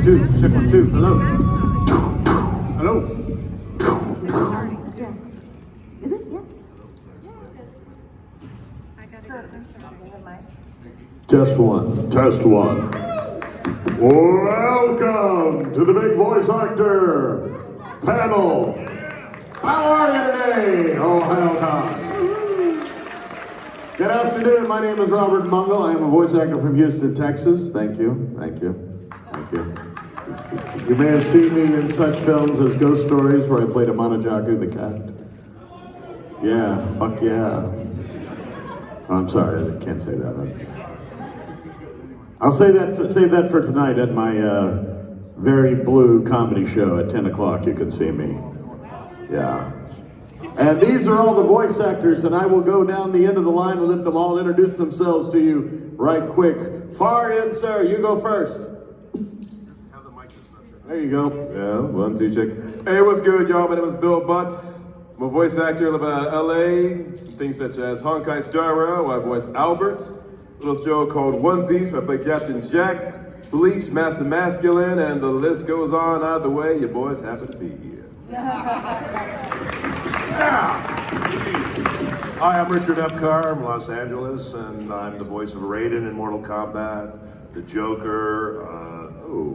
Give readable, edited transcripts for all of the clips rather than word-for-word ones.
two. Check 1, 2. Hello. Hello. Yeah. Is it? Yeah. Test 1. Test 1. Welcome to the big voice actor panel. How are you today, Ohayocon? Good afternoon. My name is Robert Mungle. I am a voice actor from Houston, Texas. Thank you. Thank you. Thank you. You may have seen me in such films as Ghost Stories, where I played a Monojaku the cat. Yeah, fuck yeah. Oh, I'm sorry, I can't say that. I'll save that for tonight at my very blue comedy show at 10 o'clock. You can see me. Yeah. And these are all the voice actors, and I will go down the end of the line and let them all introduce themselves to you right quick. Far in, sir. You go first. There you go. Yeah, 1, 2, check. Hey, what's good, y'all? My name is Bill Butts. I'm a voice actor living out of LA. Things such as Honkai Star Rail, where I voice Albert. Little show called One Piece, where I play Captain Jack. Bleach, Master Masculine, and the list goes on. Either way, your boys happen to be here. Hi, I'm Richard Epcar from Los Angeles, and I'm the voice of Raiden in Mortal Kombat, the Joker,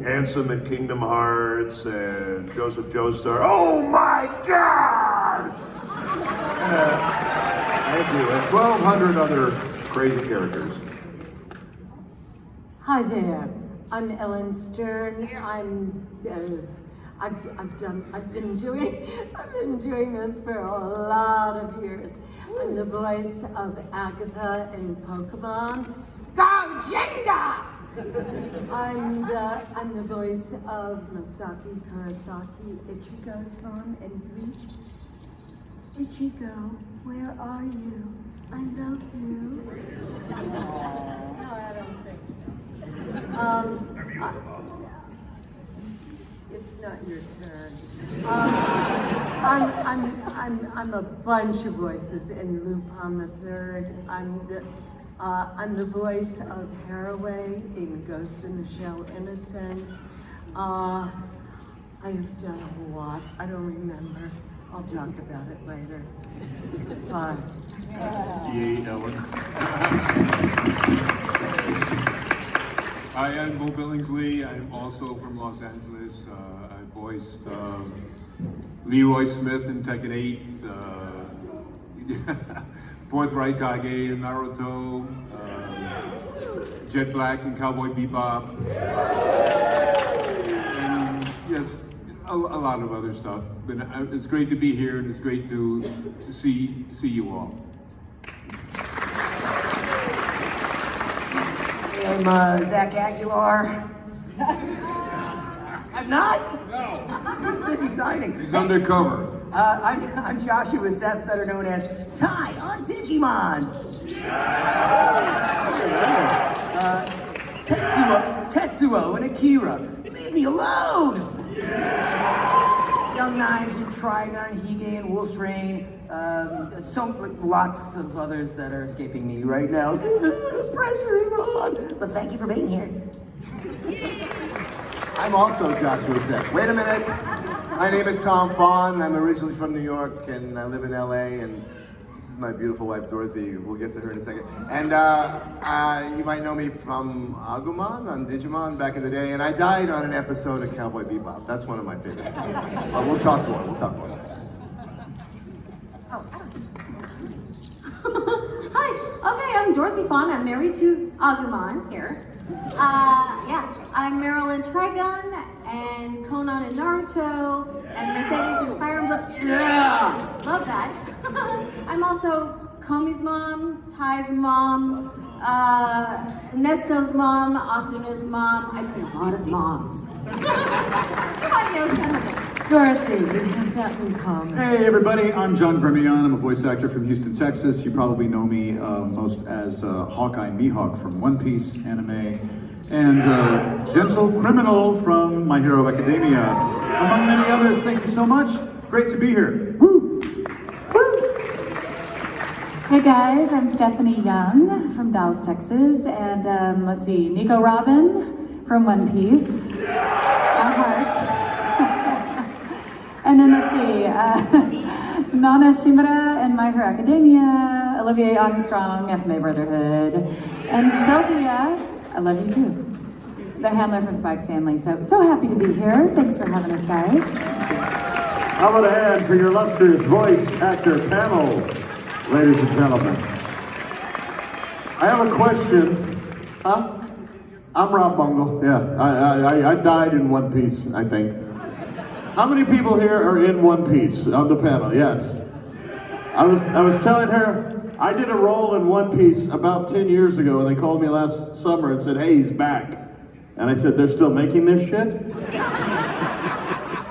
Handsome in Kingdom Hearts, and Joseph Joestar. Oh my God! And thank you, and 1,200 other crazy characters. Hi there. I'm Ellen Stern. I've been doing this for a lot of years. I'm the voice of Agatha in Pokemon. Go Jenga! I'm the voice of Masaki Kurosaki, Ichigo's mom in Bleach. Ichigo, where are you? I love you. No, I don't think so. It's not your turn. I'm a bunch of voices in Lupin the Third. I'm the voice of Haraway in Ghost in the Shell Innocence. I have done a lot. I don't remember. I'll talk about it later. Bye. Yay, Ellen. Hi, I'm Beau Billingslea. I'm also from Los Angeles. I voiced Leroy Smith in Tekken 8, Fourth Raikage in Naruto, Jet Black in Cowboy Bebop, and just a lot of other stuff. But it's great to be here, and it's great to see you all. I'm Zach Aguilar. I'm not? No. He's busy signing. He's undercover. I'm Joshua Seth, better known as Ty on Digimon. Tetsuo and Akira. Leave me alone. Young Knives and Trigon, Hige and Wolf's Rain. Lots of others that are escaping me right now because the pressure is on. But thank you for being here. I'm also Joshua Seth. Wait a minute. My name is Tom Fawn. I'm originally from New York and I live in LA, and this is my beautiful wife Dorothy. We'll get to her in a second. And you might know me from Agumon on Digimon back in the day, and I died on an episode of Cowboy Bebop. That's one of my favorites. We'll talk more. Oh, hi. Okay, I'm Dorothy Fawn. I'm married to Agumon here. I'm Marilyn Trigun and Conan in Naruto and Mercedes in Fire Emblem. Yeah, love that. I'm also Komi's mom, Ty's mom, Nesco's mom, Asuna's mom. I play a lot of moms. You might know some of them. Dorothy, we have that in common. Hey everybody, I'm John Grimion. I'm a voice actor from Houston, Texas. You probably know me most as Hawkeye Mihawk from One Piece anime, and Gentle Criminal from My Hero Academia, among many others. Thank you so much. Great to be here. Woo! Woo! Hey guys, I'm Stephanie Young from Dallas, Texas, and let's see, Nico Robin from One Piece. And then let's see, Nana Shimura and My Hero Academia, Olivier Armstrong, FMA Brotherhood, and Sylvia, I love you too, the handler from Spike's Family. So happy to be here. Thanks for having us, guys. How about a hand for your illustrious voice actor panel, ladies and gentlemen. I have a question. Huh? I'm Rob Bungle. Yeah, I died in One Piece, I think. How many people here are in One Piece on the panel? Yes. I was telling her, I did a role in One Piece about 10 years ago, and they called me last summer and said, hey, he's back. And I said, they're still making this shit?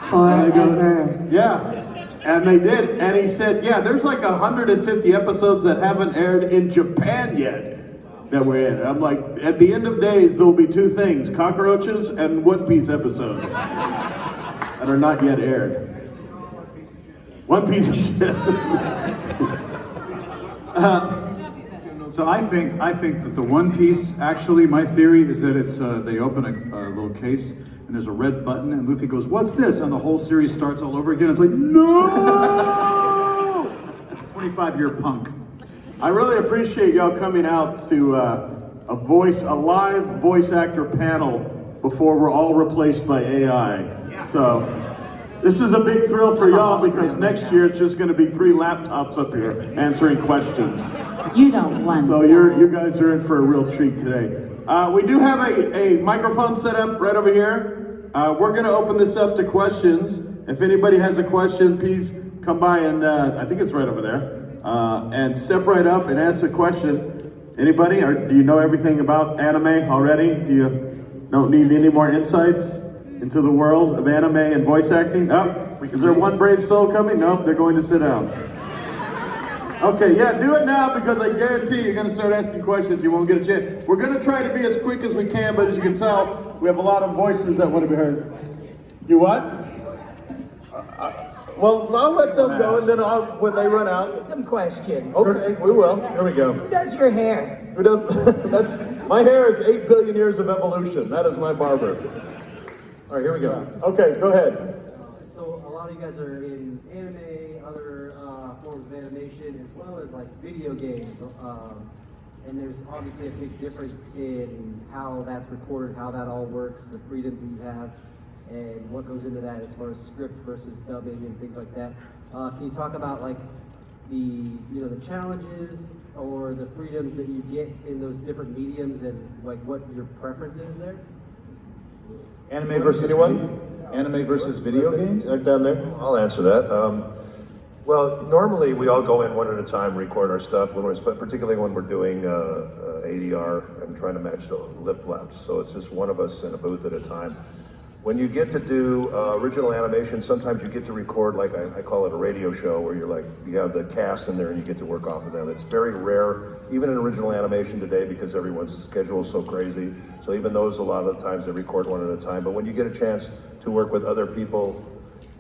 Forever. Yeah, and they did. And he said, yeah, there's like 150 episodes that haven't aired in Japan yet that we're in. I'm like, at the end of days, there'll be two things, cockroaches and One Piece episodes that are not yet aired. One Piece of shit. So I think that the One Piece, actually, my theory is that it's they open a little case and there's a red button and Luffy goes, what's this? And the whole series starts all over again. It's like, no! 25-year punk. I really appreciate y'all coming out to a live voice actor panel before we're all replaced by AI. So this is a big thrill for y'all because next year it's just going to be 3 laptops up here answering questions. You don't want So you guys are in for a real treat today. We do have a microphone set up right over here. We're going to open this up to questions. If anybody has a question, please come by and I think it's right over there. And step right up and ask a question. Anybody? Or do you know everything about anime already? Do you don't need any more insights into the world of anime and voice acting? Oh, is there one brave soul coming? Nope, they're going to sit down. Okay, yeah, do it now because I guarantee you're gonna start asking questions. You won't get a chance. We're gonna try to be as quick as we can, but as you can tell, we have a lot of voices that want to be heard. You what? Well, I'll let them go, and then when they run out. Some questions. Okay, we will. Here we go. Who does your hair? Who does? My hair is 8 billion years of evolution. That is my barber. All right, here we go. Okay, go ahead. So a lot of you guys are in anime, other forms of animation, as well as like video games. And there's obviously a big difference in how that's recorded, how that all works, the freedoms that you have, and what goes into that as far as script versus dubbing and things like that. Can you talk about like the challenges or the freedoms that you get in those different mediums and like what your preference is there? Anime versus anyone? Anime versus video games? Right down there. I'll answer that. Well, normally we all go in one at a time, record our stuff, particularly when we're doing ADR and trying to match the lip flaps. So it's just one of us in a booth at a time. When you get to do original animation, sometimes you get to record, like I call it a radio show, where you have the cast in there and you get to work off of them. It's very rare, even in original animation today, because everyone's schedule is so crazy. So even those, a lot of the times they record one at a time. But when you get a chance to work with other people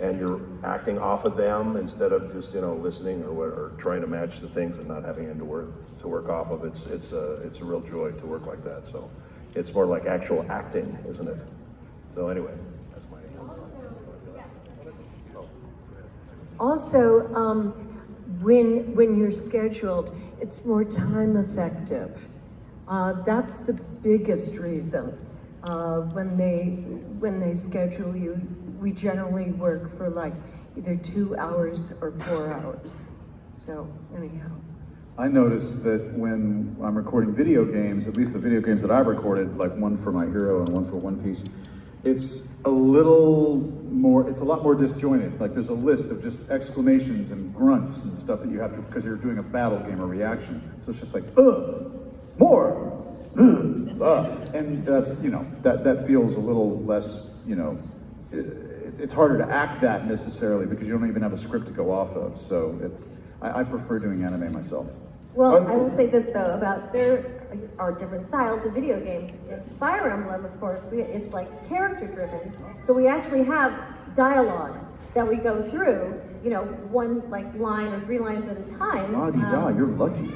and you're acting off of them instead of just listening or trying to match the things and not having them to work off of, it's a real joy to work like that. So it's more like actual acting, isn't it? So anyway, that's my answer. Also, when you're scheduled, it's more time effective. That's the biggest reason. When they schedule you, we generally work for like either 2 hours or 4 hours. So anyhow. I noticed that when I'm recording video games, at least the video games that I've recorded, like one for My Hero and one for One Piece, it's a lot more disjointed. Like there's a list of just exclamations and grunts and stuff that you have to, because you're doing a battle game or reaction. So it's just like, more, and that's, that feels a little less, it's harder to act that necessarily because you don't even have a script to go off of. So I prefer doing anime myself. Well, I will say this though, about there are different styles of video games. In Fire Emblem, of course, it's like character driven. So we actually have dialogues that we go through, one like line or 3 lines at a time. You're lucky.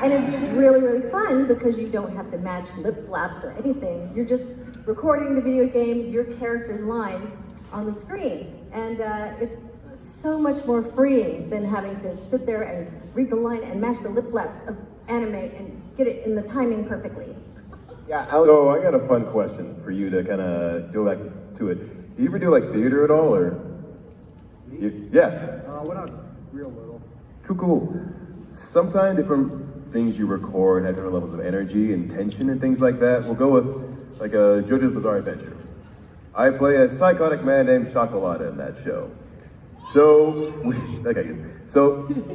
And it's really, really fun because you don't have to match lip flaps or anything. You're just recording the video game, your character's lines on the screen. And it's so much more freeing than having to sit there and read the line and match the lip flaps of anime and get it in the timing perfectly. Yeah, So I got a fun question for you to kind of go back to it. Do you ever do like theater at all, or? Yeah. When I was real little. Cool. Sometimes different things you record have different levels of energy and tension and things like that. We'll go with like a JoJo's Bizarre Adventure. I play a psychotic man named Chocolata in that show. So,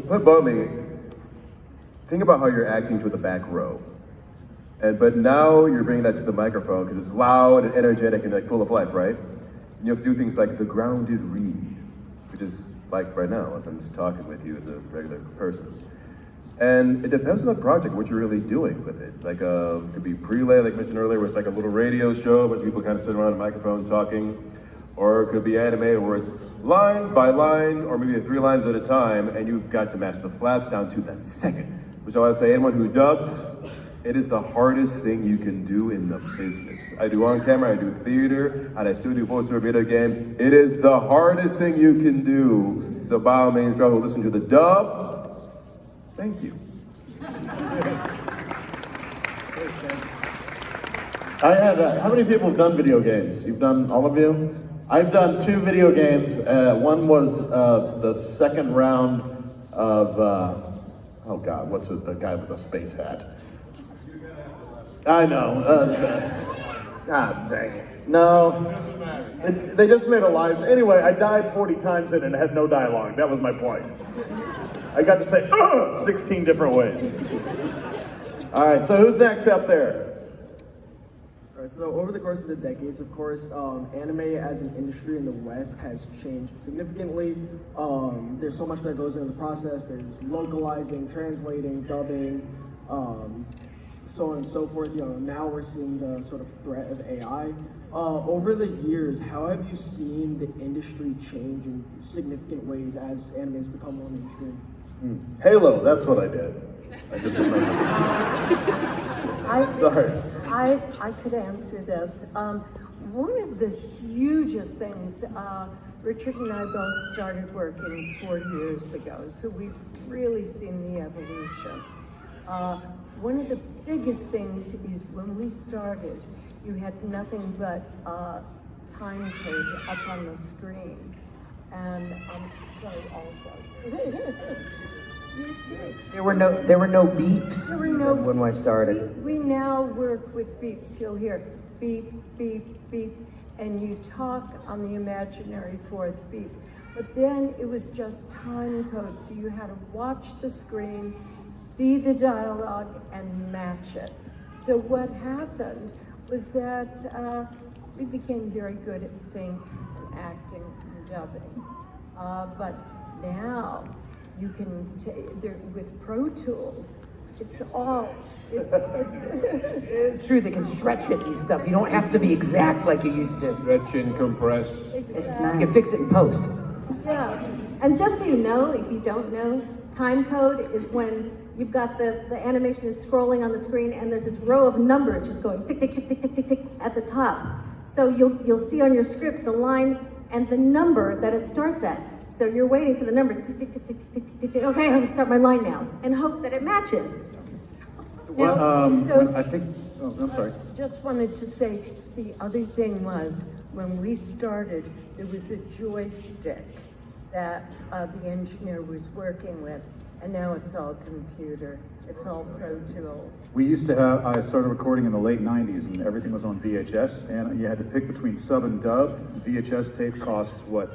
put bluntly, think about how you're acting to the back row. But now you're bringing that to the microphone because it's loud and energetic and like full of life, right? And you have to do things like the grounded read, which is like right now, as I'm just talking with you as a regular person. And it depends on the project, what you're really doing with it. Like, it could be prelay, like I mentioned earlier, where it's like a little radio show, a bunch of people kind of sit around a microphone talking. Or it could be anime where it's line by line, or maybe 3 lines at a time, and you've got to match the flaps down to the second. Which I want to say, anyone who dubs, it is the hardest thing you can do in the business. I do on camera, I do theater, and I still do voiceover video games. It is the hardest thing you can do. So by all means, y'all who listen to the dub, thank you. How many people have done video games? You've done, all of you? I've done 2 video games. One was the second round of, oh God, what's it, the guy with the space hat? I know. Dang it. No. They just made a live. Anyway, I died 40 times in it and had no dialogue. That was my point. I got to say 16 different ways. All right, so who's next up there? So over the course of the decades, of course, anime as an industry in the West has changed significantly. There's so much that goes into the process. There's localizing, translating, dubbing, so on and so forth. Now we're seeing the sort of threat of AI. Over the years, how have you seen the industry change in significant ways as anime has become more mainstream? Halo, that's what I did. I just remembered. Sorry. I could answer this. One of the hugest things, Richard and I both started working 40 years ago, so we've really seen the evolution. One of the biggest things is when we started, you had nothing but time code up on the screen. And I'm sorry also. There were no beeps when I started. We now work with beeps. You'll hear beep, beep, beep, and you talk on the imaginary 4th beep. But then it was just time code, so you had to watch the screen, see the dialogue, and match it. So what happened was that we became very good at sync and acting and dubbing. But now, you can with Pro Tools, it's true, they can stretch it and stuff. You don't have to be exact like you used to. Stretch and compress. Exactly. You can fix it in post. Yeah, and just so you know, if you don't know, time code is when you've got the animation is scrolling on the screen and there's this row of numbers just going tick, tick, tick, tick, tick, tick, tick at the top. So you'll see on your script the line and the number that it starts at. So you're waiting for the number, tick, tick, tick, tick, tick, tick, tick, tick. Okay, I'm gonna start my line now, and hope that it matches. I think, I'm sorry. Just wanted to say, the other thing was, when we started, there was a joystick that the engineer was working with, and now it's all computer. It's all Pro Tools. We used to have, I started recording in the late 90s and everything was on VHS, and you had to pick between sub and dub. The VHS tape cost, what,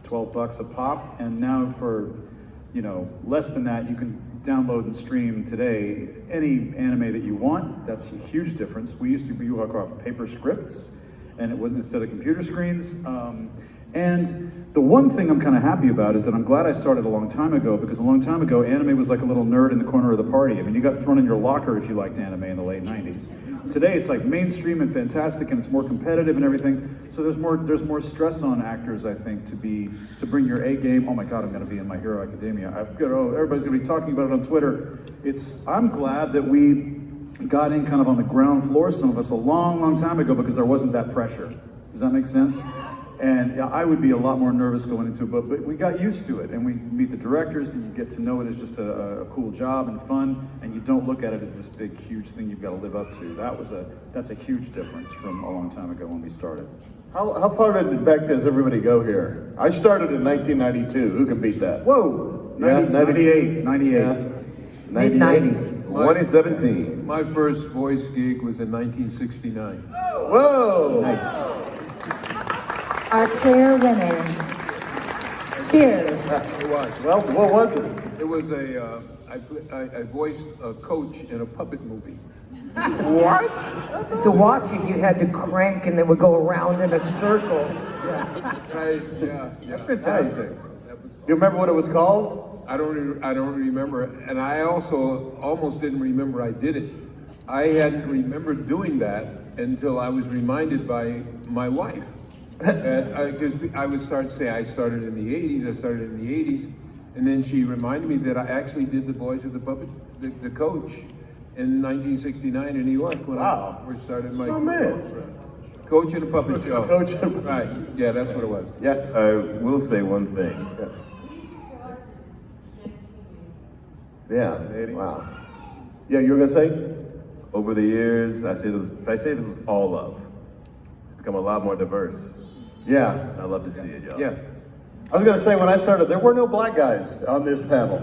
$12 a pop, and now for, less than that, you can download and stream today any anime that you want. That's a huge difference. We used to work off paper scripts, and it wasn't instead of computer screens. And the one thing I'm kind of happy about is that I'm glad I started a long time ago, because a long time ago, anime was like a little nerd in the corner of the party. I mean, you got thrown in your locker if you liked anime in the late 90s. Today, it's like mainstream and fantastic, and it's more competitive and everything. So there's more stress on actors, I think, to bring your A game. Oh my God, I'm gonna be in My Hero Academia. Everybody's gonna be talking about it on Twitter. I'm glad that we got in kind of on the ground floor, some of us, a long, long time ago, because there wasn't that pressure. Does that make sense? And yeah, I would be a lot more nervous going into it, but we got used to it, and we meet the directors, and you get to know it as just a cool job and fun, and you don't look at it as this big, huge thing you've got to live up to. That's a huge difference from a long time ago when we started. How far back does everybody go here? I started in 1992. Who can beat that? Whoa! Yeah, 98. Yeah. Mid-90s. 2017. My first voice gig was in 1969. Whoa! Nice. Our clear winner. Cheers. It was. Well, what was it? It was I voiced a coach in a puppet movie. What? To watch it, you had to crank and then would go around in a circle. Right, yeah. That's fantastic. That was, You remember what it was called? I don't remember, and I also almost didn't remember I did it. I hadn't remembered doing that until I was reminded by my wife. Because I would start to say I started in the 80s, and then she reminded me that I actually did the voice of the puppet, the coach, in 1969 in New York when I first started my career. Coach in a puppet show. Coach. Right, yeah, that's what it was. Yeah, I will say one thing. Yeah. Wow. Yeah, you were gonna say? Over the years, I say this was all love. It's become a lot more diverse. Yeah. I love to see it, y'all. Yeah. I was gonna say when I started, there were no black guys on this panel.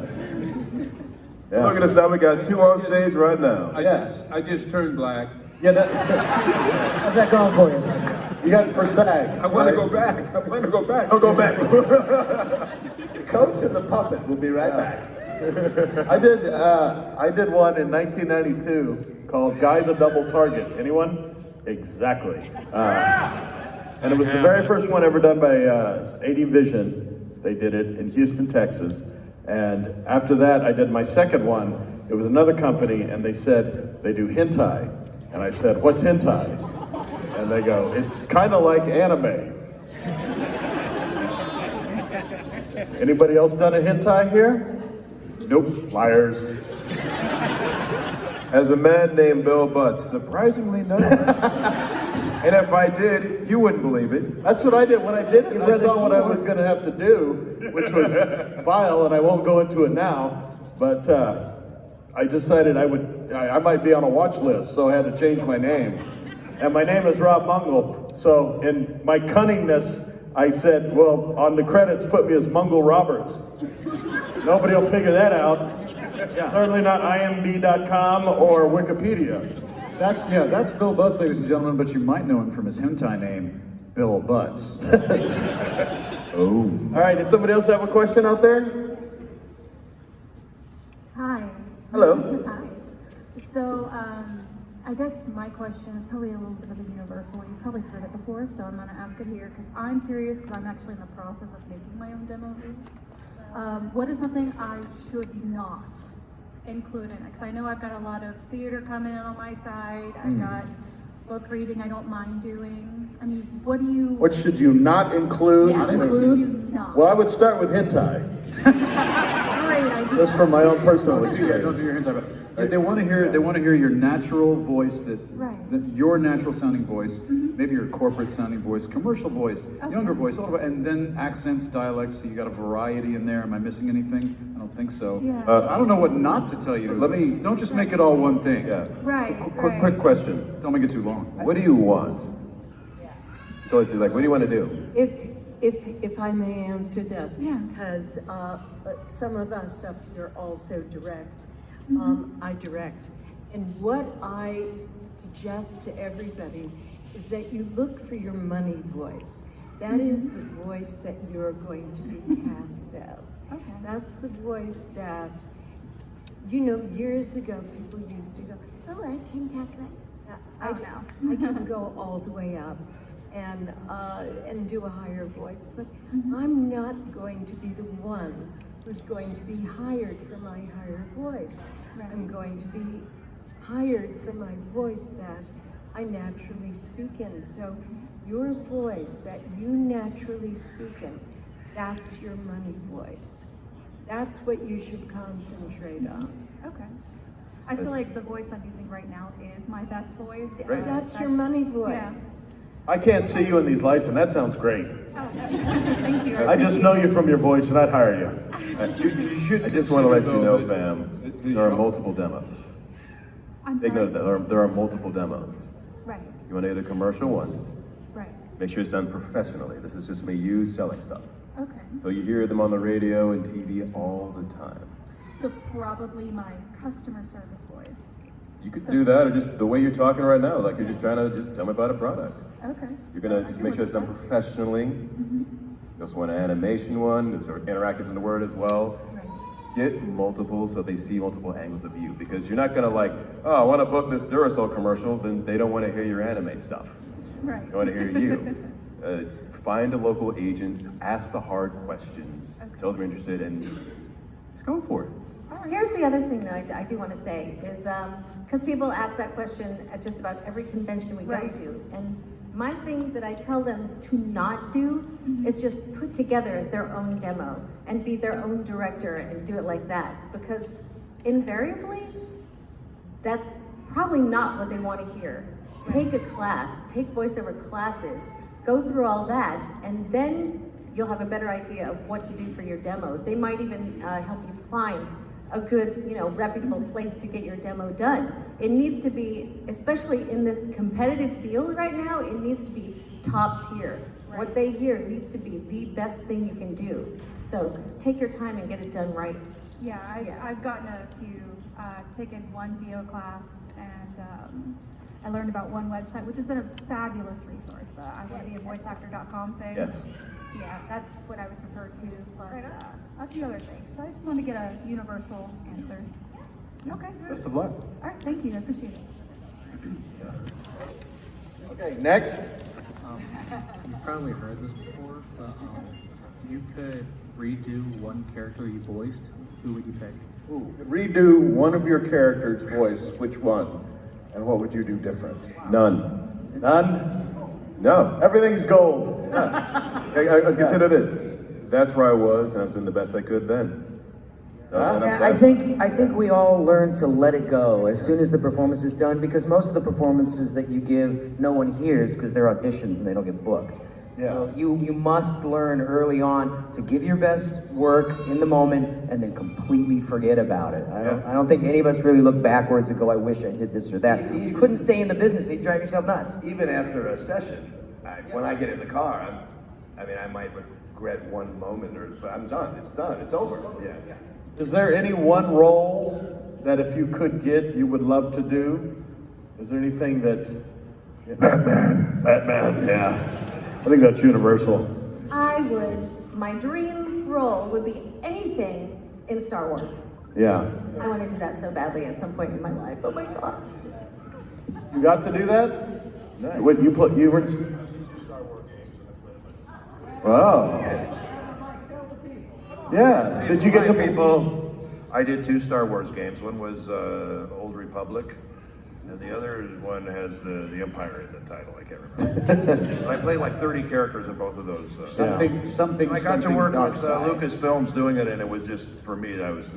We're not gonna stop. We got two on stage right now. I just turned black. Yeah. How's that going for you? You got it for SAG. I want to go back. Don't go back. The coach and the puppet. We'll be right back. I did one in 1992 called Guy the Double Target. Anyone? Exactly. And it was the very first one ever done by AD Vision. They did it in Houston, Texas. And after that, I did my second one. It was another company, and they said they do hentai. And I said, what's hentai? And they go, it's kind of like anime. Anybody else done a hentai here? Nope, liars. As a man named Bill Butts, surprisingly no. And if I did, you wouldn't believe it. That's what I did. When I did it, I saw what I was going to have to do, which was vile, and I won't go into it now. But I decided I might be on a watch list, so I had to change my name. And my name is Rob Mungle. So in my cunningness, I said, well, on the credits, put me as Mungle Roberts. Nobody will figure that out. Yeah. Certainly not imb.com or Wikipedia. That's Bill Butts, ladies and gentlemen, but you might know him from his hentai name, Bill Butts. Oh. All right, does somebody else have a question out there? Hi. Hello. Hi. So, I guess my question is probably a little bit of a universal. You've probably heard it before, so I'm going to ask it here because I'm curious because I'm actually in the process of making my own demo reel. What is something I should not include in it? Because I know I've got a lot of theater coming in on my side. I've got book reading I don't mind doing. I mean, What should you not include? Yeah, what should you not? Well, I would start with hentai. Great idea. Just from my own personal experience. Don't do your hentai. But they want to hear your natural voice, your natural sounding voice, maybe your corporate sounding voice, commercial voice, younger voice, all of it, and then accents, dialects. So you got a variety in there. Am I missing anything? I don't think so. Yeah. I don't know what not to tell you. Don't just make it all one thing. Yeah. Right. Quick question. Don't make it too long. What do you want? Totally, like, what do you want to do? If I may answer this, Yeah. because some of us up here also direct. I direct. And what I suggest to everybody is that you look for your money voice. That is the voice that you're going to be cast as. Okay. That's the voice that, you know, years ago people used to go, oh, I can talk like that. I can go all the way up and do a higher voice, but I'm not going to be the one who's going to be hired for my higher voice. Right. I'm going to be hired for my voice that I naturally speak in. So your voice that you naturally speak in, that's your money voice. That's what you should concentrate on. Okay. I feel like the voice I'm using right now is my best voice. That's your money voice. Yeah. I can't see you in these lights, and that sounds great. Oh, thank you. I just know you from your voice, and I'd hire you. You should. I just want to let you know, consider, though, fam, that there are multiple demos. I'm Take sorry. note that there are multiple demos. Right, You want to get a commercial one? right. Make sure it's done professionally. This is just me, you selling stuff. Okay. So you hear them on the radio and TV all the time. So probably my customer service voice. You could do that, or just the way you're talking right now, like you're just trying to just tell me about a product. Okay. You're gonna just make sure it's done professionally. Mm-hmm. You also want an animation one, there's interactives in the word as well. Right. Get multiple so they see multiple angles of you, because you're not gonna like, oh, I wanna book this Duracell commercial, then they don't wanna hear your anime stuff. Right. They wanna hear you. Find a local agent, ask the hard questions, tell them you're interested, and just go for it. Here's the other thing that I do want to say is, because people ask that question at just about every convention we go to, and my thing that I tell them to not do is just put together their own demo and be their own director and do it like that, because invariably, that's probably not what they want to hear. Take a class, take voiceover classes, go through all that, and then you'll have a better idea of what to do for your demo. They might even help you find a good, reputable place to get your demo done. It needs to be, especially in this competitive field right now, it needs to be top tier. Right. What they hear needs to be the best thing you can do. So take your time and get it done right. Yeah, I've gotten a few, taken one VO class, and I learned about one website, which has been a fabulous resource, the I want to be a voiceactor.com thing. Yes. Yeah, that's what I was referred to, plus a few other things. So I just want to get a universal answer. Okay. Best of luck. All right, thank you, I appreciate it. Okay, next. You've probably heard this before, but if you could redo one character you voiced, who would you pick? Ooh, redo one of your character's voice, which one? And what would you do different? None. None? No. Everything's gold. Consider this. That's where I was, and I was doing the best I could then. Yeah, I think we all learn to let it go as soon as the performance is done, because most of the performances that you give, no one hears because they're auditions and they don't get booked. Yeah. So you must learn early on to give your best work in the moment and then completely forget about it. I don't think any of us really look backwards and go, I wish I did this or that. You couldn't stay in the business, you'd drive yourself nuts. Even after a session, when I get in the car, I might regret one moment, but I'm done. It's done. It's over. Yeah. Is there any one role that if you could get, you would love to do? Is there anything that... Batman, yeah. I think that's universal. My dream role would be anything in Star Wars. Yeah. I want to do that so badly at some point in my life. Oh my God. You got to do that? Nice. What, you were in... Star Wars games. Oh. Yeah. Did you get to... people? I did 2 Star Wars games. One was Old Republic, and the other one has the Empire in the title. I can't remember. I played like 30 characters in both of those. Something. I got to work with Lucasfilms doing it, and it was just, for me, that was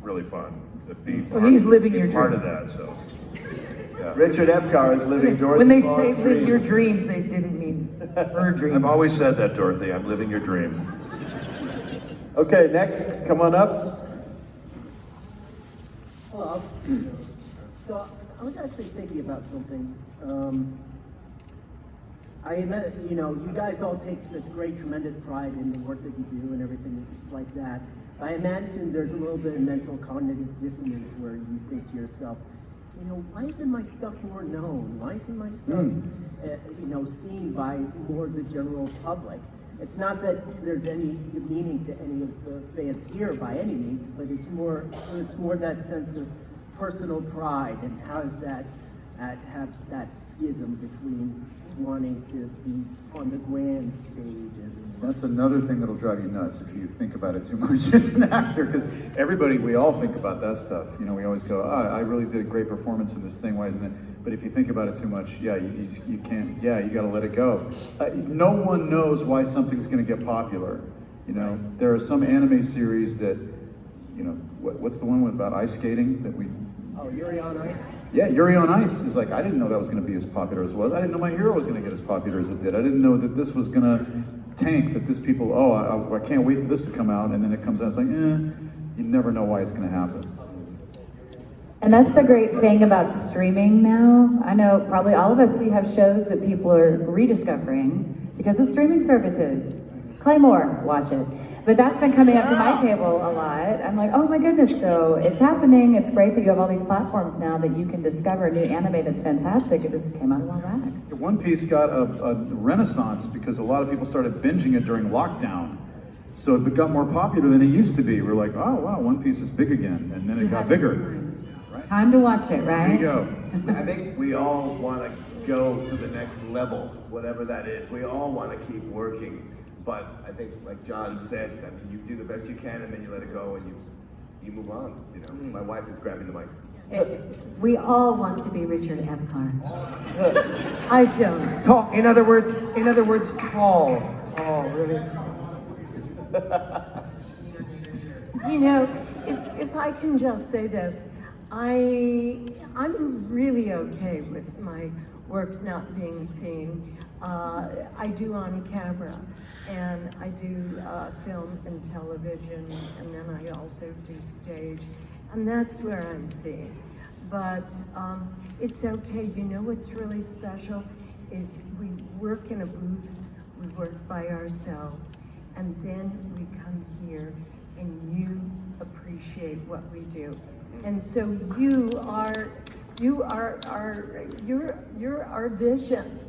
really fun. He's living your part dream. of that. So. Yeah. Richard Epcar is living Dorothy. When they say live your dreams, they didn't mean her dreams. I've always said that, Dorothy. I'm living your dream. Okay, next, come on up. Hello. So I was actually thinking about something. You guys all take such great, tremendous pride in the work that you do and everything like that. I imagine there's a little bit of mental cognitive dissonance where you think to yourself, why isn't my stuff more known? Why isn't my stuff, seen by more of the general public? It's not that there's any demeaning to any of the fans here by any means, but it's more that sense of personal pride, and how does that have that schism between wanting to be on the grand stage, as it were? That's another thing that'll drive you nuts if you think about it too much as an actor, because we all think about that stuff. We always go, I really did a great performance in this thing, why isn't it? But if you think about it too much, you can't, you gotta let it go. No one knows why something's gonna get popular. There are some anime series that, what's the one about ice skating that we Oh, Yuri on Ice? Yeah, Yuri on Ice is like, I didn't know that was going to be as popular as it was. I didn't know My Hero was going to get as popular as it did. I didn't know that this was going to tank, that this people, I can't wait for this to come out, and then it comes out, it's like, you never know why it's going to happen. And that's the great thing about streaming now. I know probably all of us, we have shows that people are rediscovering because of streaming services. Claymore, watch it. But that's been coming up to my table a lot. I'm like, oh my goodness, so it's happening. It's great that you have all these platforms now that you can discover new anime that's fantastic. It just came out a while back. One Piece got a renaissance because a lot of people started binging it during lockdown. So it got more popular than it used to be. We're like, oh wow, One Piece is big again. And then it got bigger. Right? Time to watch it, right? There you go. I think we all want to go to the next level, whatever that is. We all want to keep working. But I think, like John said, I mean, you do the best you can, and then you let it go, and you move on. You know, my wife is grabbing the mic. We all want to be Richard Epcar. I don't. Tall. In other words, tall, really tall. You know, if I can just say this, I'm really okay with my work not being seen. I do on camera, and I do film and television, and then I also do stage, and that's where I'm seen. But it's okay. You know what's really special is we work in a booth, we work by ourselves, and then we come here and you appreciate what we do. And so you're our vision.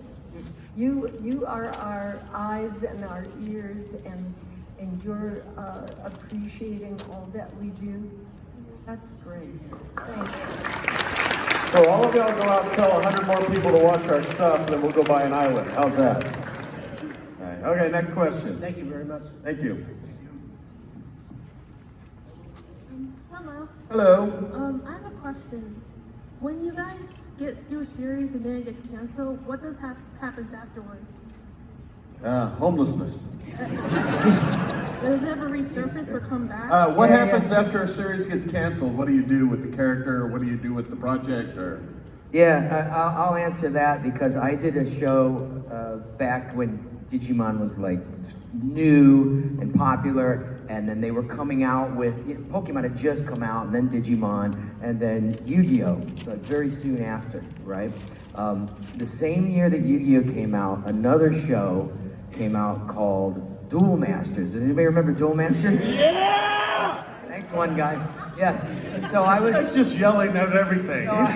You are our eyes and our ears, and you're appreciating all that we do. That's great. Thank you. So all of y'all go out and tell 100 more people to watch our stuff, and then we'll go buy an island. How's that? All right. Okay, next question. Thank you very much. Thank you. Hello. Hello. I have a question. When you guys get through a series and then it gets canceled, what does happens afterwards? Homelessness. Does it ever resurface or come back? What happens after a series gets canceled? What do you do with the character? What do you do with the project? Or I'll answer that because I did a show back when Digimon was like new and popular, and then they were coming out with, Pokemon had just come out, and then Digimon, and then Yu-Gi-Oh! Like very soon after, right? The same year that Yu-Gi-Oh! Came out, another show came out called Duel Masters. Does anybody remember Duel Masters? Yeah! Thanks, one guy. Yes. So I was... He's just yelling at everything. He's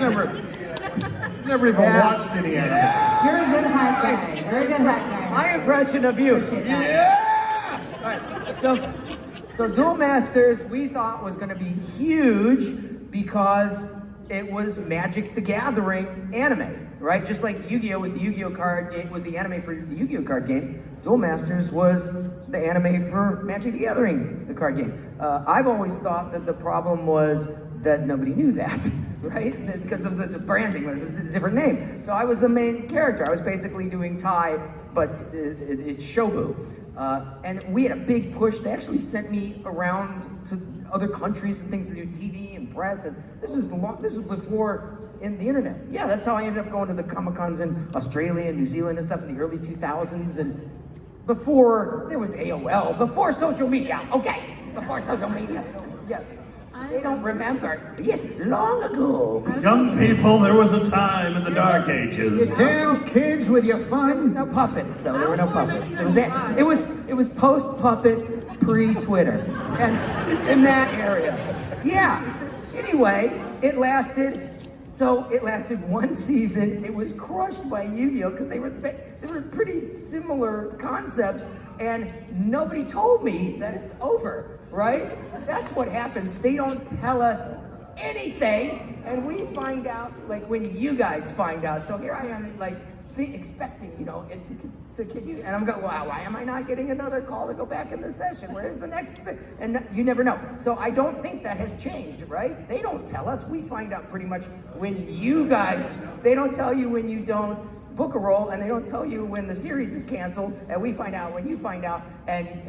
never even watched any anime. You're a good hype guy. You're a good hype guy. My impression of you. Yeah! All right. So Duel Masters we thought was going to be huge because it was Magic the Gathering anime, right? Just like Yu-Gi-Oh! Was the Yu-Gi-Oh! Card game, was the anime for the Yu-Gi-Oh! Card game. Duel Masters was the anime for Magic the Gathering, the card game. I've always thought that the problem was that nobody knew that, right? Because of the branding was a different name. So I was the main character. I was basically doing Tai, but it's Shobu. And we had a big push. They actually sent me around to other countries and things to do TV and press. And this was before in the internet. Yeah, that's how I ended up going to the Comic-Cons in Australia and New Zealand and stuff in the early 2000s. And before there was AOL, before social media, okay? Before social media. Yeah. They don't remember. Yes, long ago. Young people, there was a time in the Dark Ages. You damn kids with your fun. No puppets, though. There were no puppets. It was post-puppet, pre-Twitter, and in that area. Yeah. Anyway, it lasted one season. It was crushed by Yu-Gi-Oh! Because they were pretty similar concepts, and nobody told me that it's over, right? That's what happens. They don't tell us anything, and we find out like when you guys find out. So here I am, like expecting, it to continue, and I'm going, wow, why am I not getting another call to go back in the session? Where is the next season? And you never know. So I don't think that has changed, right? They don't tell us. We find out pretty much when you guys. They don't tell you when you don't book a role, and they don't tell you when the series is canceled, and we find out when you find out, and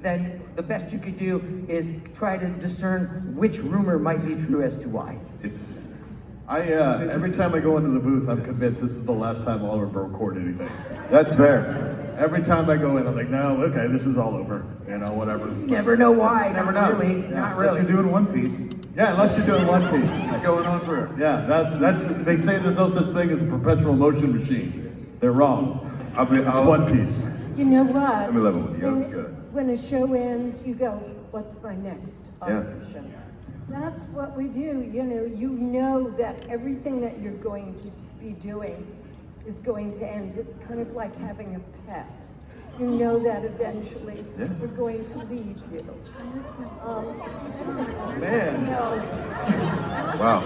then the best you could do is try to discern which rumor might be true as to why. It's Every time I go into the booth, I'm convinced this is the last time I'll ever record anything. That's fair. Every time I go in, I'm like, no, okay, this is all over. You know, whatever. You never know why. Never Not know. really. Yeah, Not Unless really. you're doing One Piece. Yeah, unless you're doing One Piece. This is going on forever. Yeah, that's. They say there's no such thing as a perpetual motion machine. They're wrong. It's One Piece. You know what? Let me level with you. When, It's good. when a show ends, you go, what's my next Yeah. audition? That's what we do. You know that everything that you're going to be doing is going to end. It's kind of like having a pet. You know that eventually we're going to leave you. Man. Wow.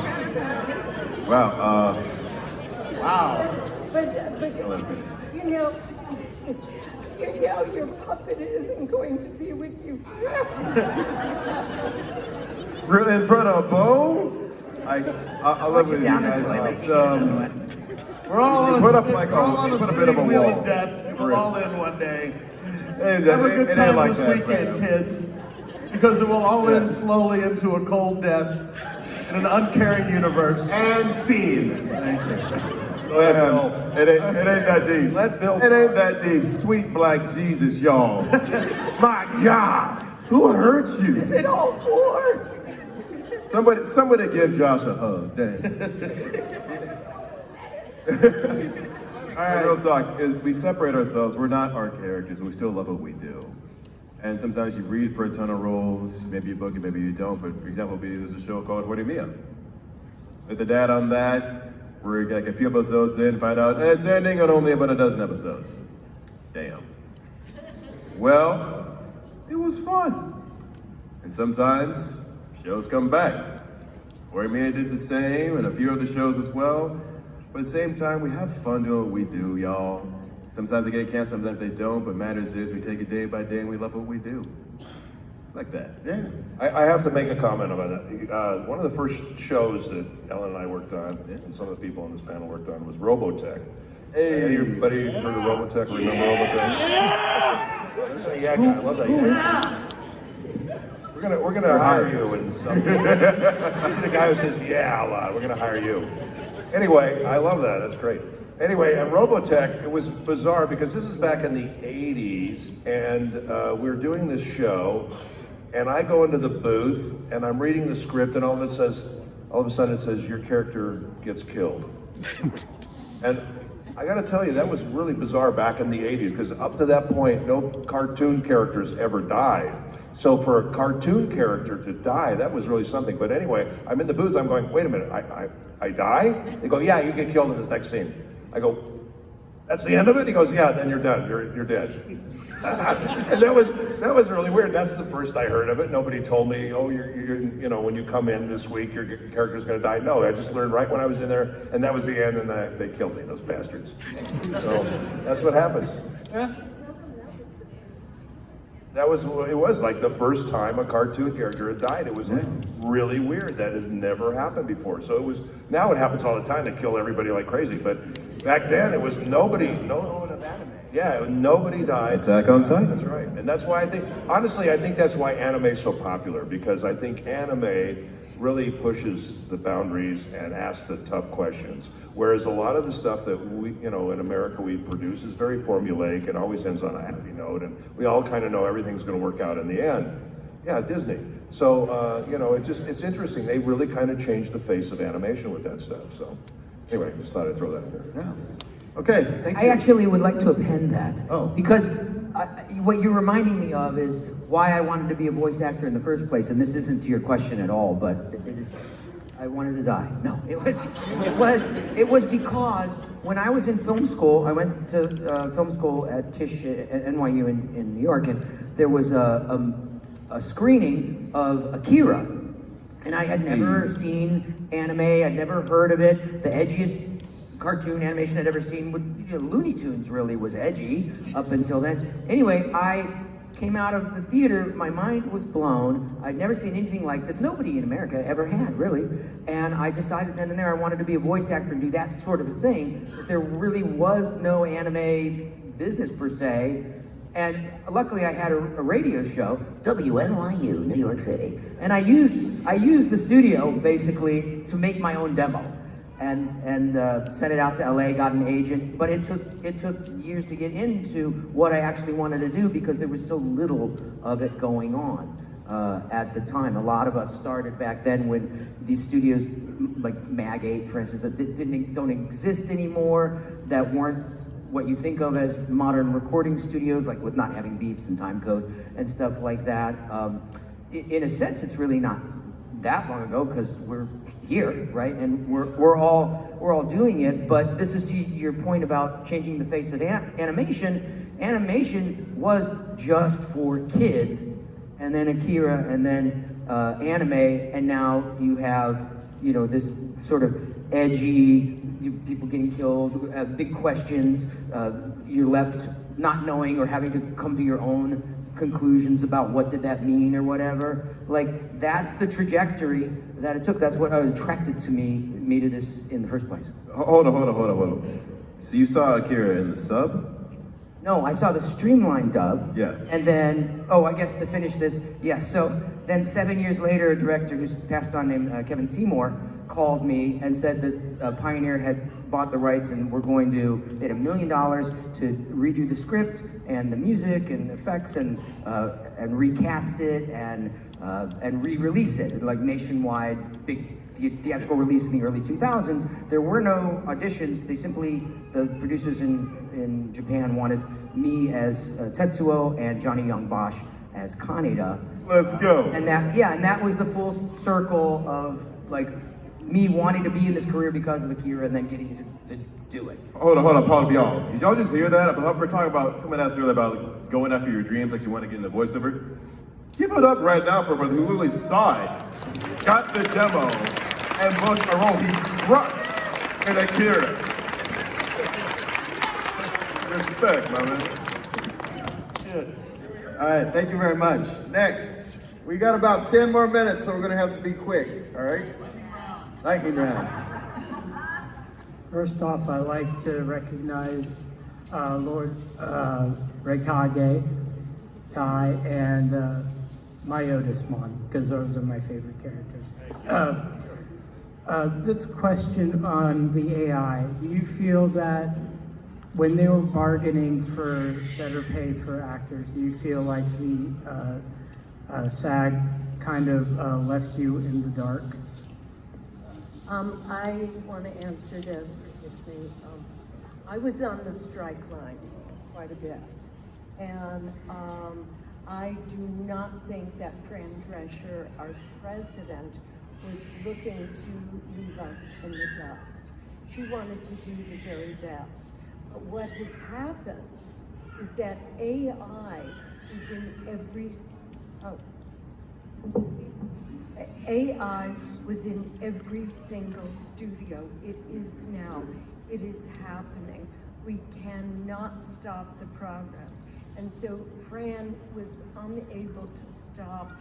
Wow. Wow. But your puppet isn't going to be with you forever. Really in front of Beau? I love it. Down the toilet. We're all on a, put up like we're all on a put a bit of a wheel wall. of death. We'll all end one day. And, Have a good it time ain't like this that, weekend, man. kids. Because it will all end slowly into a cold death in an uncaring universe. And scene. Thank you. Go ahead, Bill. It ain't that deep. Let Bill It ain't that deep. Sweet black Jesus, y'all. My God. Who hurt you? Is it all four? Somebody give Josh a hug. Dang. All right. Real talk. We separate ourselves. We're not our characters, but we still love what we do. And sometimes you read for a ton of roles. Maybe you book it, maybe you don't. But for example, there's a show called Mia. With the dad on that, we're like a few episodes in, find out it's ending on only about a dozen episodes. Damn. Well, it was fun. And sometimes shows come back. Mia did the same, and a few other shows as well. But at the same time, we have fun doing what we do, y'all. Sometimes they get canceled, sometimes they don't, but matters is we take it day by day and we love what we do. It's like that. Yeah. I have to make a comment about that. One of the first shows that Ellen and I worked on, and some of the people on this panel worked on, was Robotech. Hey. Anybody heard of Robotech? Remember Robotech? Yeah! There's a yeah guy. I love that guy. We're gonna hire you and some. The guy who says yeah a lot. We're gonna hire you. Anyway, I love that. That's great. Anyway, and Robotech, it was bizarre because this is back in the 80s, and we're doing this show, and I go into the booth, and I'm reading the script, and all of a sudden it says, your character gets killed. And I gotta tell you, that was really bizarre back in the 80s, because up to that point, no cartoon characters ever died. So for a cartoon character to die, that was really something. But anyway, I'm in the booth, I'm going, wait a minute, I die? They go, yeah, you get killed in this next scene. I go, that's the end of it? He goes, yeah, then you're done, you're dead. And that was really weird. That's the first I heard of it. Nobody told me, oh, you know, when you come in this week, your character's gonna die. No, I just learned right when I was in there, and that was the end, and they killed me, those bastards. So that's what happens. Yeah. It was like the first time a cartoon character had died. It was like really weird. That has never happened before. So now it happens all the time. They kill everybody like crazy. But back then it was nobody died. Attack on Titan. That's right. And that's why I think that's why anime is so popular, because I think anime really pushes the boundaries and asks the tough questions. Whereas a lot of the stuff that we, in America we produce is very formulaic and always ends on a happy note, and we all kind of know everything's going to work out in the end. Yeah, Disney. So, it's interesting. They really kind of changed the face of animation with that stuff. So, anyway, just thought I'd throw that in there. Yeah. Okay, thank you. I actually would like to append that. Oh. Because what you're reminding me of is why I wanted to be a voice actor in the first place. And this isn't to your question at all, but I wanted to die. No, it was because when I was in film school, I went to film school at Tisch at NYU in New York, and there was a screening of Akira. And I had never seen anime, I'd never heard of it. The edgiest cartoon animation I'd ever seen Looney Tunes really was edgy up until then. Anyway, I came out of the theater, my mind was blown. I'd never seen anything like this. Nobody in America ever had, really. And I decided then and there I wanted to be a voice actor and do that sort of a thing. But there really was no anime business per se. And luckily I had a radio show, WNYU, New York City. And I used the studio basically to make my own demo. and sent it out to LA, got an agent, but it took years to get into what I actually wanted to do because there was so little of it going on at the time. A lot of us started back then when these studios, like Mag 8, for instance, that don't exist anymore, that weren't what you think of as modern recording studios, like with not having beeps and time code and stuff like that. In a sense, it's really not that long ago because we're here, right? And we're all doing it. But this is to your point about changing the face of animation. Animation was just for kids, and then Akira, and then anime, and now you have this sort of edgy, people getting killed, big questions. You're left not knowing or having to come to your own conclusions about what did that mean or whatever. Like, that's the trajectory that it took. That's what attracted me to this in the first place. Hold on. So you saw Akira in the sub? No, I saw the streamlined dub. Yeah. And then, I guess to finish this, so then 7 years later, a director who's passed on named Kevin Seymour called me and said that Pioneer had bought the rights and they had $1 million to redo the script and the music and effects and recast it and re-release it, like nationwide, big theatrical release in the early 2000s. There were no auditions. The producers in Japan wanted me as Tetsuo and Johnny Young Bosch as Kaneda. Let's go. And that was the full circle of like me wanting to be in this career because of Akira and then getting to do it. Hold on, pause, y'all. Did y'all just hear that? We're talking about, someone asked earlier about going after your dreams, like you want to get into voiceover. Give it up right now for a brother who literally saw it, got the demo, and booked a role he crushed in Akira. Respect, my man. Yeah. All right, thank you very much. Next, we got about 10 more minutes, so we're gonna have to be quick, all right? Lightning round. First off, I'd like to recognize Lord Rekage, Tai, and Myotismon, because those are my favorite characters. This question on the AI, do you feel that when they were bargaining for better pay for actors, do you feel like the SAG kind of left you in the dark? I want to answer this. I was on the strike line quite a bit, and I do not think that Fran Drescher, our president, was looking to leave us in the dust. She wanted to do the very best. But what has happened is that AI is in AI was in every single studio. It is now. It is happening. We cannot stop the progress. And so Fran was unable to stop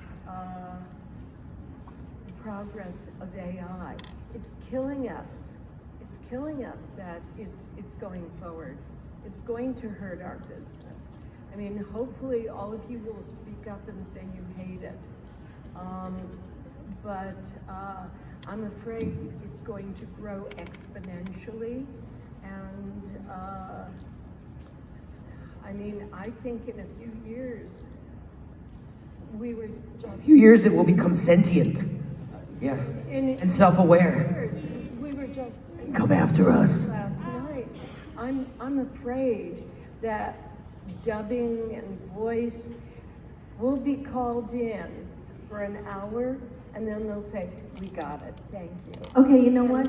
the progress of AI. It's killing us. It's killing us that it's going forward. It's going to hurt our business. I mean, hopefully all of you will speak up and say you hate it. But I'm afraid it's going to grow exponentially. And I mean, I think in a few years, we were just... In a few years it will become sentient. Yeah. And self-aware. We were just... Come after us. Last night. I'm afraid that dubbing and voice will be called in for an hour, and then they'll say, we got it, thank you. Okay, you know what?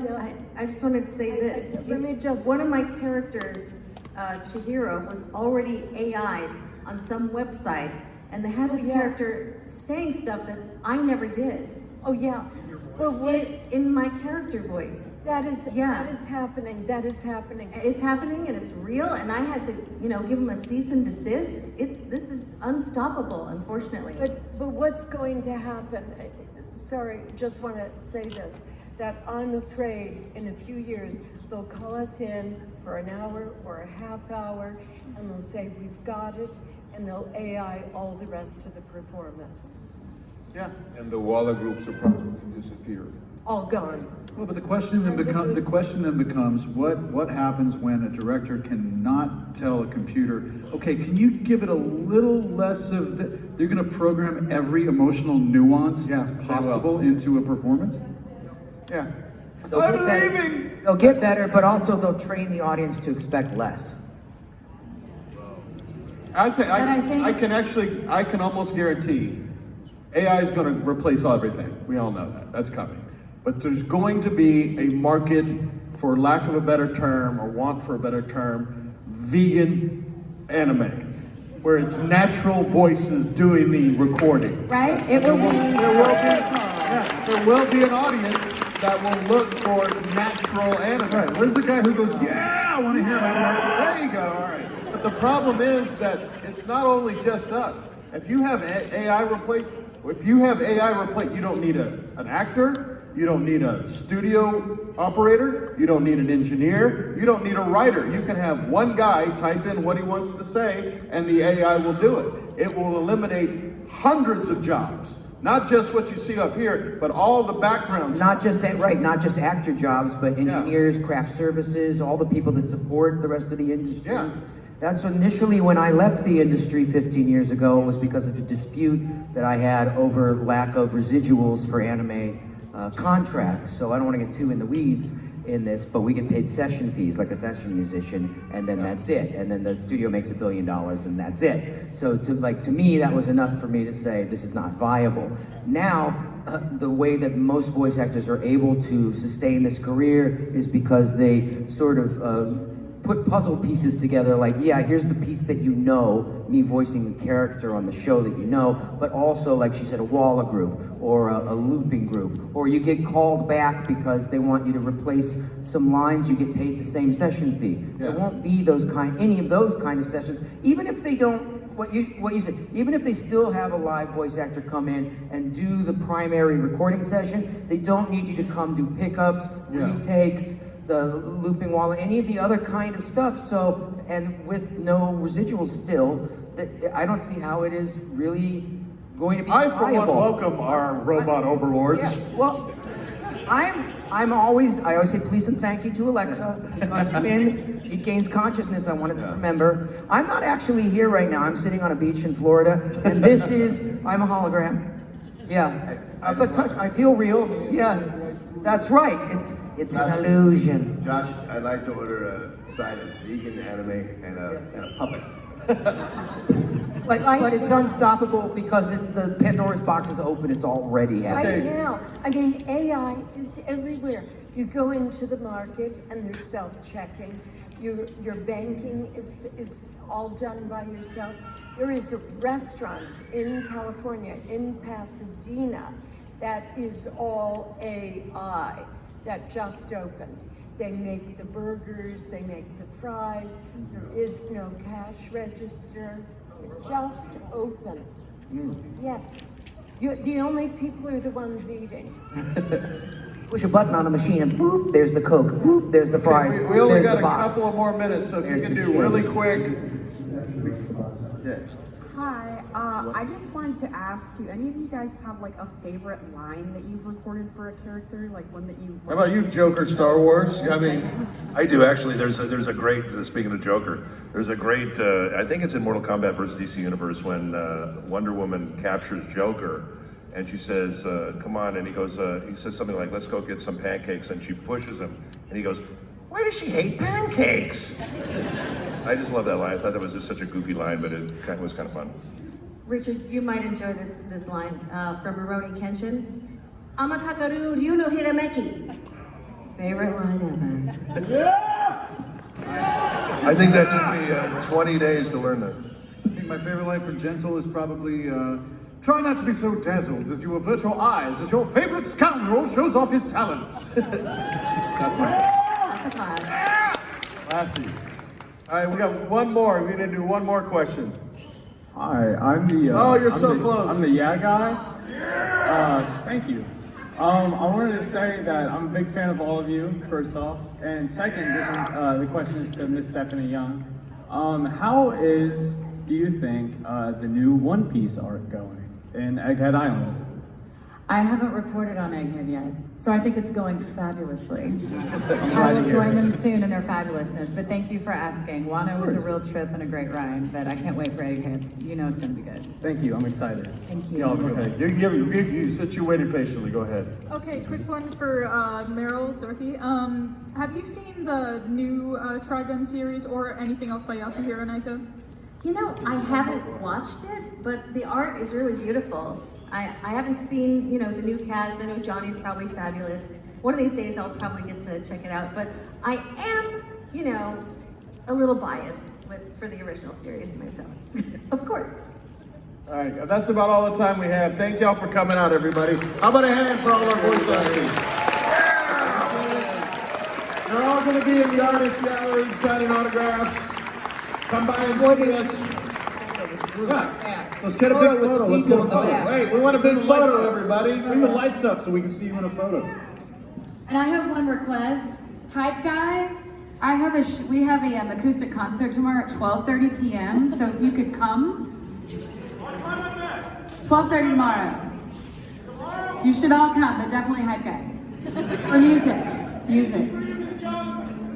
I just wanted to say this. Let me just... One of my characters, Chihiro, was already AI'd on some website, and they had this character saying stuff that I never did. Oh yeah. But what, in my character voice. That is happening. That is happening. It's happening, and it's real. And I had to, give them a cease and desist. This is unstoppable, unfortunately. But what's going to happen? Sorry, just want to say this. That I'm afraid in a few years they'll call us in for an hour or a half hour, and they'll say we've got it, and they'll AI all the rest of the performance. Yeah. And the Waller groups will probably disappear. all gone. Well, but the question then becomes what happens when a director cannot tell a computer, okay, can you give it a little less of the, they're going to program every emotional nuance that's possible into a performance? Yeah. They'll get better, but also they'll train the audience to expect less. I can almost guarantee AI is going to replace everything. We all know that. That's coming. But there's going to be a market, for lack of a better term, or want for a better term, vegan anime, where it's natural voices doing the recording. Right? It will be. There will be an audience that will look for natural anime. Right. Where's the guy who goes, yeah, I want to hear that? There you go. All right. But the problem is that it's not only just us. If you have AI replace, you don't need an actor. You don't need a studio operator. You don't need an engineer. You don't need a writer. You can have one guy type in what he wants to say, and the AI will do it. It will eliminate hundreds of jobs. Not just what you see up here, but all the backgrounds. Not just actor jobs, but engineers, craft services, all the people that support the rest of the industry. Yeah. That's initially when I left the industry 15 years ago, was because of the dispute that I had over lack of residuals for anime contracts. So I don't want to get too in the weeds in this, but we get paid session fees like a session musician, and then that's it. And then the studio makes $1 billion, and that's it. So to me, that was enough for me to say this is not viable. Now, the way that most voice actors are able to sustain this career is because they sort of put puzzle pieces together, like, yeah, here's the piece that you know, me voicing the character on the show that you know, but also, like she said, a walla group, or a looping group, or you get called back because they want you to replace some lines, you get paid the same session fee. Yeah. There won't be any of those kind of sessions, even if they don't, what you said, even if they still have a live voice actor come in and do the primary recording session, they don't need you to come do pickups, retakes, the looping wall, any of the other kind of stuff. So, and with no residuals still, I don't see how it is really going to be viable. I, for one, welcome our robot overlords. Yeah, well, I always say please and thank you to Alexa, because when it gains consciousness, I want it to remember. I'm not actually here right now. I'm sitting on a beach in Florida, and I'm a hologram. Yeah, but I feel real. Yeah. That's right. It's an illusion. Josh, I'd like to order a side of vegan anime and a puppet. But it's unstoppable because the Pandora's box is open. It's already happening. Right now, I mean, AI is everywhere. You go into the market and they're self-checking. Your banking is all done by yourself. There is a restaurant in California, in Pasadena, that is all AI, that just opened. They make the burgers, they make the fries, there is no cash register. It just opened. Yes, the only people are the ones eating. Push a button on the machine and boop, there's the Coke, boop, there's the fries, we only there's got the a box. couple of more minutes, so if There's you can the do shit. really quick. Yeah. Hi, I just wanted to ask, do any of you guys have like a favorite line that you've recorded for a character? Like one that you... How about you, Joker Star Wars? I mean... I do, actually. There's a great, speaking of Joker, there's a great, I think it's in Mortal Kombat vs. DC Universe, when Wonder Woman captures Joker, and she says, come on, and he goes, he says something like, let's go get some pancakes, and she pushes him, and he goes, why does she hate pancakes? I just love that line. I thought that was just such a goofy line, but it was kind of fun. Richard, you might enjoy this line from Rurouni Kenshin. Amatakaru Ryu no Hirameki. Favorite line ever. Yeah! I think that took me 20 days to learn that. I think my favorite line from Gentle is probably, try not to be so dazzled that you avert your eyes as your favorite scoundrel shows off his talents. That's my favorite. That's a class. Classy. All right, we got one more. We're gonna do one more question. Hi, I'm the. Oh, you're so close. I'm the yeah guy. Thank you. I wanted to say that I'm a big fan of all of you, first off. And second, this is the question is to Miss Stephanie Young. How do you think, the new One Piece art going in Egghead Island? I haven't recorded on Egghead yet, so I think it's going fabulously. I will join them soon in their fabulousness, but thank you for asking. Wano was a real trip and a great ride, but I can't wait for Eggheads. You know it's going to be good. Thank you. I'm excited. Thank you. Y'all, okay. You said you waited patiently. Go ahead. Okay, quick one for Meryl, Dorothy. Have you seen the new Trigun series or anything else by Yasuhiro Naito? You know, I haven't watched it, but the art is really beautiful. I haven't seen, you know, the new cast. I know Johnny's probably fabulous. One of these days I'll probably get to check it out, but I am, you know, a little biased for the original series myself. Of course. All right, that's about all the time we have. Thank y'all for coming out, everybody. How about a hand for all our voice actors? Yeah! They're all going to be in the artist gallery signing autographs. Come by and see us. Let's get a big photo. Let's get a photo. Wait, we want a big photo, everybody. Bring the lights up so we can see you in a photo. And I have one request. Hype guy, we have a acoustic concert tomorrow at 12:30 p.m. So if you could come. 12:30 tomorrow. You should all come, but definitely hype guy. For music.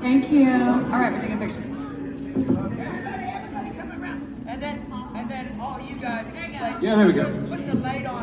Thank you. All right, we're taking a picture. And then all you guys, like, Yeah, there we go. Put the light on.